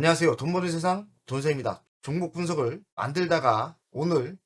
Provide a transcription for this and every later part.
안녕하세요. 돈 버는 세상 돈쌤입니다. 종목 분석을 만들다가 오늘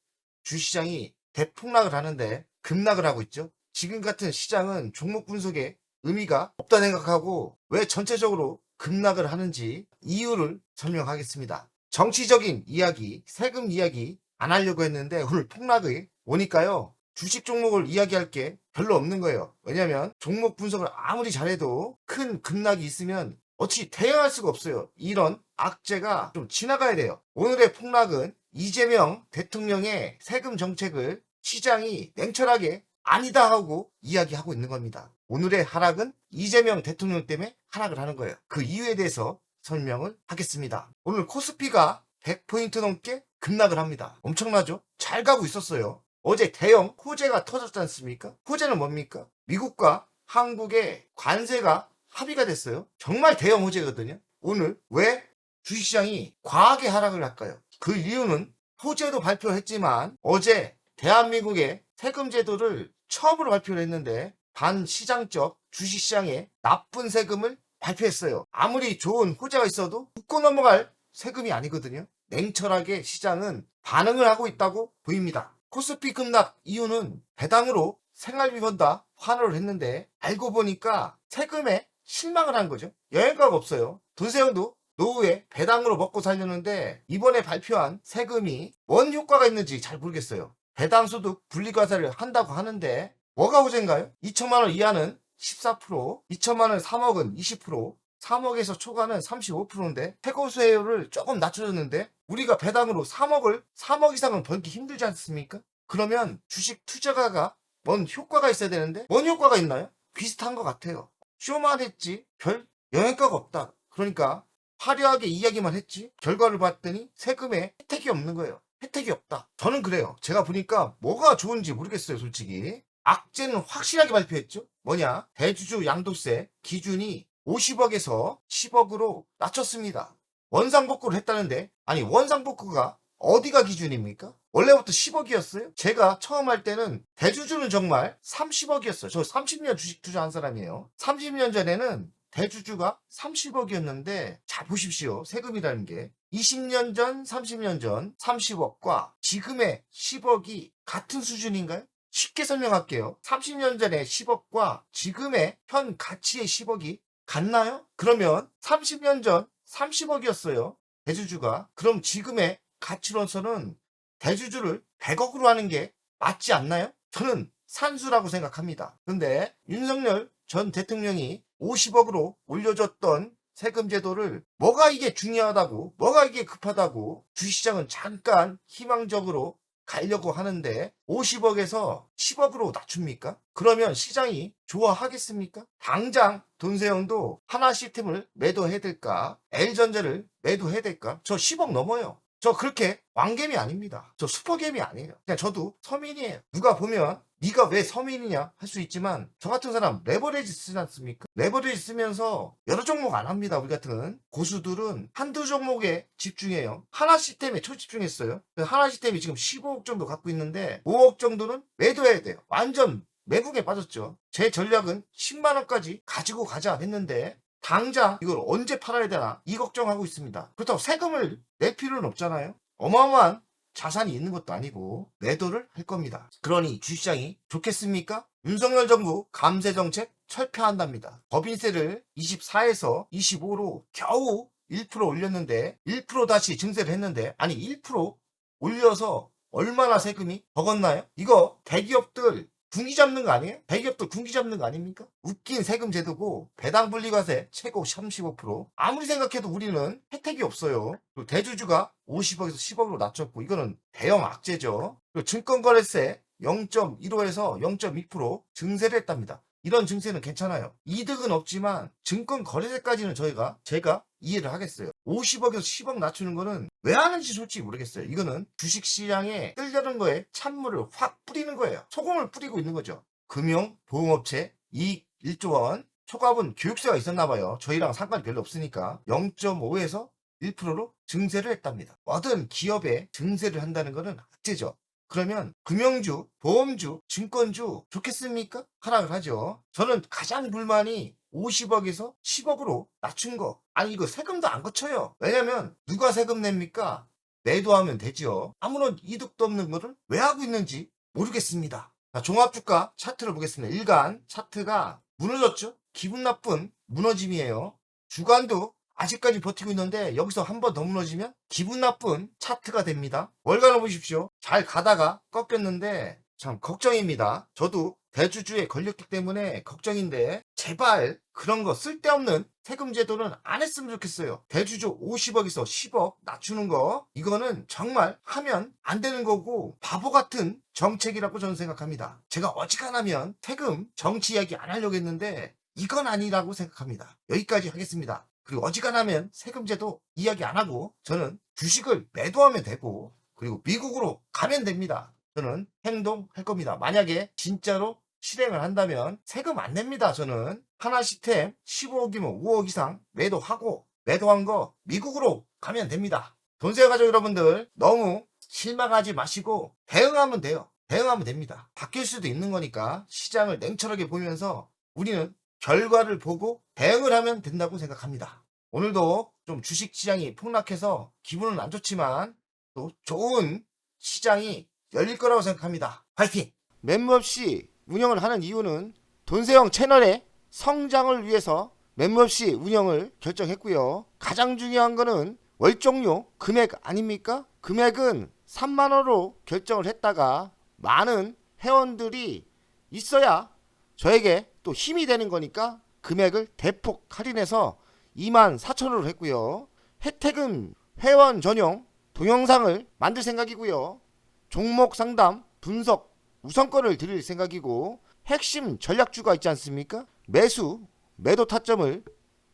주시장이 대폭락을 하는데 급락을 하고 있죠. 지금 같은 시장은 종목 분석에 의미가 없다 생각하고 왜 전체적으로 급락을 하는지 이유를 설명하겠습니다. 정치적인 이야기, 세금 이야기 안 하려고 했는데 오늘 폭락이 오니까요. 주식 종목을 이야기할 게 별로 없는 거예요. 왜냐면 종목 분석을 아무리 잘해도 큰 급락이 있으면 어찌 대응할 수가 없어요. 이런 악재가 좀 지나가야 돼요. 오늘의 폭락은 이재명 대통령의 세금 정책을 시장이 냉철하게 아니다 하고 이야기하고 있는 겁니다. 오늘의 하락은 이재명 대통령 때문에 하락을 하는 거예요. 그 이유에 대해서 설명을 하겠습니다. 오늘 코스피가 100포인트 넘게 급락을 합니다. 엄청나죠? 잘 가고 있었어요. 어제 대형 호재가 터졌지 않습니까? 호재는 뭡니까? 미국과 한국의 관세가 합의가 됐어요. 정말 대형 호재거든요. 오늘 왜 주식시장이 과하게 하락을 할까요? 그 이유는 호재도 발표했지만 어제 대한민국의 세금 제도를 처음으로 발표를 했는데 반시장적 주식시장에 나쁜 세금을 발표했어요. 아무리 좋은 호재가 있어도 웃고 넘어갈 세금이 아니거든요. 냉철하게 시장은 반응을 하고 있다고 보입니다. 코스피 급락 이유는 배당으로 생활비 번다 환호를 했는데 알고 보니까 세금에 실망을 한 거죠. 여행가가 없어요. 돈세형도 노후에 배당으로 먹고 살려는데 이번에 발표한 세금이 뭔 효과가 있는지 잘 모르겠어요. 배당소득 분리과세를 한다고 하는데 뭐가 호재인가요? 2천만 원 이하는 14%, 2천만 원 3억은 20%, 3억에서 초과는 35%인데 최고수혜율을 조금 낮춰줬는데 우리가 배당으로 3억 이상은 벌기 힘들지 않습니까? 그러면 주식 투자가가 뭔 효과가 있어야 되는데 뭔 효과가 있나요? 비슷한 것 같아요. 쇼만 했지 별 영향가가 없다. 그러니까 화려하게 이야기만 했지 결과를 봤더니 세금에 혜택이 없는 거예요. 혜택이 없다. 저는 그래요. 제가 보니까 뭐가 좋은지 모르겠어요. 솔직히 악재는 확실하게 발표했죠. 뭐냐, 대주주 양도세 기준이 50억에서 10억으로 낮췄습니다. 원상복구를 했다는데 아니 원상복구가 어디가 기준입니까? 원래부터 10억이었어요? 제가 처음 할 때는 대주주는 정말 30억이었어요. 저 30년 주식 투자한 사람이에요. 30년 전에는 대주주가 30억이었는데 잘 보십시오. 세금이라는 게 20년 전, 30년 전 30억과 지금의 10억이 같은 수준인가요? 쉽게 설명할게요. 30년 전에 10억과 지금의 현 가치의 10억이 같나요? 그러면 30년 전 30억이었어요. 대주주가. 그럼 지금의 가치로서는 대주주를 100억으로 하는 게 맞지 않나요? 저는 산수라고 생각합니다. 근데 윤석열 전 대통령이 50억으로 올려줬던 세금 제도를 뭐가 이게 중요하다고, 뭐가 이게 급하다고 주시장은 잠깐 희망적으로 가려고 하는데 50억에서 10억으로 낮춥니까? 그러면 시장이 좋아하겠습니까? 당장 돈세형도 하나 시스템을 매도해야 될까? L전자를 매도해야 될까? 저 10억 넘어요. 저 그렇게 왕개미 아닙니다. 저 슈퍼개미 아니에요. 그냥 저도 서민이에요. 누가 보면 네가 왜 서민이냐 할 수 있지만 저 같은 사람 레버리지 쓰지 않습니까? 레버리지 쓰면서 여러 종목 안 합니다. 우리 같은 고수들은 한두 종목에 집중해요. 하나 시스템에 초집중했어요. 하나 시스템이 지금 15억 정도 갖고 있는데 5억 정도는 매도해야 돼요. 완전 매국에 빠졌죠. 제 전략은 10만 원까지 가지고 가자 했는데 당장 이걸 언제 팔아야 되나 이 걱정하고 있습니다. 그렇다고 세금을 낼 필요는 없잖아요. 어마어마한 자산이 있는 것도 아니고 매도를 할 겁니다. 그러니 주시장이 좋겠습니까? 윤석열 정부 감세 정책 철폐한답니다. 법인세를 24에서 25로 겨우 1% 올렸는데 1% 다시 증세를 했는데 아니 1% 올려서 얼마나 세금이 적었나요? 이거 대기업들 군기 잡는 거 아니에요? 대기업들 군기 잡는 거 아닙니까? 웃긴 세금 제도고 배당 분리과세 최고 35%. 아무리 생각해도 우리는 혜택이 없어요. 그리고 대주주가 50억에서 10억으로 낮췄고 이거는 대형 악재죠. 그리고 증권거래세 0.15에서 0.2% 증세를 했답니다. 이런 증세는 괜찮아요. 이득은 없지만 증권거래세까지는 제가 이해를 하겠어요. 50억에서 10억 낮추는 거는 왜 하는지 솔직히 모르겠어요. 이거는 주식시장에 뜨려는 거에 찬물을 확 뿌리는 거예요. 소금을 뿌리고 있는 거죠. 금융보험업체 이익 1조 원, 초과분 교육세가 있었나 봐요. 저희랑 상관이 별로 없으니까 0.5에서 1%로 증세를 했답니다. 모든 기업에 증세를 한다는 거는 악재죠. 그러면 금융주, 보험주, 증권주 좋겠습니까? 하락을 하죠. 저는 가장 불만이 50억에서 10억으로 낮춘 거. 아니 이거 세금도 안 거쳐요. 왜냐면 누가 세금 냅니까? 매도하면 되죠. 아무런 이득도 없는 거를 왜 하고 있는지 모르겠습니다. 자, 종합주가 차트를 보겠습니다. 일간 차트가 무너졌죠? 기분 나쁜 무너짐이에요. 주간도 아직까지 버티고 있는데 여기서 한 번 더 무너지면 기분 나쁜 차트가 됩니다. 월간을 보십시오. 잘 가다가 꺾였는데 참 걱정입니다. 저도 대주주에 걸렸기 때문에 걱정인데 제발 그런 거 쓸데없는 세금 제도는 안 했으면 좋겠어요. 대주주 50억에서 10억 낮추는 거 이거는 정말 하면 안 되는 거고 바보 같은 정책이라고 저는 생각합니다. 제가 어지간하면 세금 정치 이야기 안 하려고 했는데 이건 아니라고 생각합니다. 여기까지 하겠습니다. 그리고 어지간하면 세금제도 이야기 안 하고 저는 주식을 매도하면 되고 그리고 미국으로 가면 됩니다. 저는 행동할 겁니다. 만약에 진짜로 실행을 한다면 세금 안 냅니다. 저는 하나 시스템 15억이면 5억 이상 매도하고 매도한 거 미국으로 가면 됩니다. 돈세어 가족 여러분들 너무 실망하지 마시고 대응하면 돼요. 대응하면 됩니다. 바뀔 수도 있는 거니까 시장을 냉철하게 보면서 우리는 결과를 보고 대응을 하면 된다고 생각합니다. 오늘도 좀 주식시장이 폭락해서 기분은 안 좋지만 또 좋은 시장이 열릴 거라고 생각합니다. 화이팅! 멤버없이 운영을 하는 이유는 돈세형 채널의 성장을 위해서 멤버없이 운영을 결정했고요. 가장 중요한 거는 월종료 금액 아닙니까? 금액은 3만원으로 결정을 했다가 많은 회원들이 있어야 저에게 또 힘이 되는 거니까 금액을 대폭 할인해서 24,000원으로 했고요. 혜택은 회원 전용 동영상을 만들 생각이고요. 종목 상담 분석 우선권을 드릴 생각이고 핵심 전략주가 있지 않습니까? 매수 매도 타점을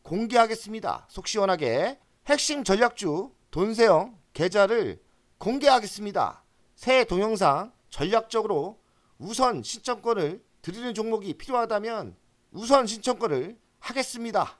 공개하겠습니다. 속 시원하게 핵심 전략주 돈세형 계좌를 공개하겠습니다. 새 동영상 전략적으로 우선 신청권을 드리는 종목이 필요하다면 우선 신청권을 하겠습니다.